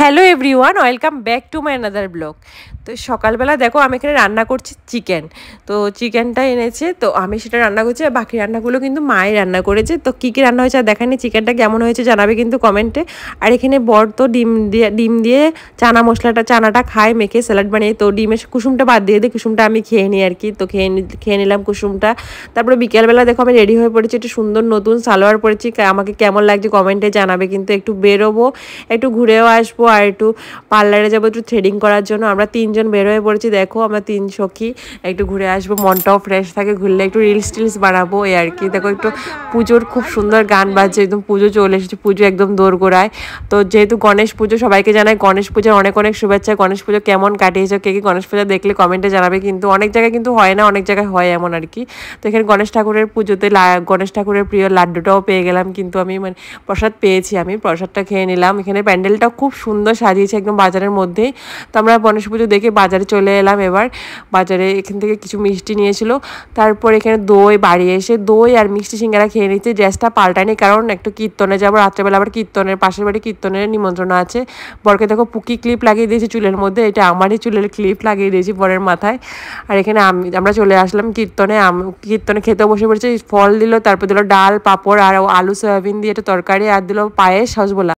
Hello everyone, welcome back to my another blog. তো সকালবেলা দেখো আমি এখানে রান্না করছি চিকেন। তো চিকেনটা এনেছে, তো আমি সেটা রান্না করছি, আর বাকি রান্নাগুলো কিন্তু মাই রান্না করেছে। তো কী কী রান্না হয়েছে আর দেখানি, চিকেনটা কেমন হয়েছে জানাবে কিন্তু কমেন্টে। আর এখানে বর তো ডিম দিয়ে চানাটা খায় মেখে স্যালাড বানিয়ে, তো ডিমের কুসুমটা বাদ দিয়ে কুসুমটা আমি খেয়ে নিই আর কি। তো খেয়ে নিলাম কুসুমটা। তারপরে বিকেলবেলা দেখো আমি রেডি হয়ে পড়েছি, একটু সুন্দর নতুন সালোয়ার পরেছি, আমাকে কেমন লাগছে কমেন্টে জানাবে কিন্তু। একটু বেরোবো, একটু ঘুরেও আসবো, আর একটু পার্লারে যাবো একটু থ্রেডিং করার জন্য। আমরা তিনজন বের হয়ে পড়েছি, দেখো আমরা তিন সখী একটু ঘুরে আসবো, মনটাও ফ্রেশ থাকে ঘুরলে, একটু রিলস বানাবো এই আর কি। দেখো একটু পুজোর খুব সুন্দর গান বাজছে, একদম পুজো চলে এসেছে, পুজো একদম দোরগোড়ায়। তো যেহেতু গণেশ পুজো, সবাইকে জানাই গণেশ পুজোর অনেক অনেক শুভেচ্ছা। গণেশ পুজো কেমন কাটিয়েছে, কে কি গণেশ পুজো দেখলে কমেন্টে জানাবে কিন্তু। অনেক জায়গায় কিন্তু হয় না, অনেক জায়গায় হয় এমন আর কি। তো এখানে গণেশ ঠাকুরের পুজোতে গণেশ ঠাকুরের প্রিয় লাড্ডুটাও পেয়ে গেলাম কিন্তু আমি, মানে প্রসাদ পেয়েছি, আমি প্রসাদটা খেয়ে নিলাম। এখানে প্যান্ডেলটা খুব সুন্দর সাজিয়েছে একদম বাজারের মধ্যেই। তো আমরা গণেশ পুজো দেখে বাজারে চলে এলাম। এবার বাজারে এখান থেকে কিছু মিষ্টি নিয়েছিল, তারপর এখানে দই, বাড়ি এসে দই আর মিষ্টি সিঙ্গারা খেয়ে নিচ্ছে। ড্রেসটা পাল্টানি, কারণ একটু কীর্তনে যাবো রাত্রেবেলা, আবার কীর্তনের পাশের বাড়ি কীর্তনের নিমন্ত্রণ আছে। বরকে দেখো পুকি ক্লিপ লাগিয়ে দিয়েছি চুলের মধ্যে, এটা আমারই চুলের ক্লিপ লাগিয়ে দিয়েছি বরের মাথায়। আর এখানে আমরা চলে আসলাম কীর্তনে। কীর্তনে খেতে বসে পড়েছি, ফল দিল, তারপর দিল ডাল, পাঁপড় আর আলু সয়াবিন দিয়ে একটা তরকারি, আর দিল পায়েস, রসগোল্লা।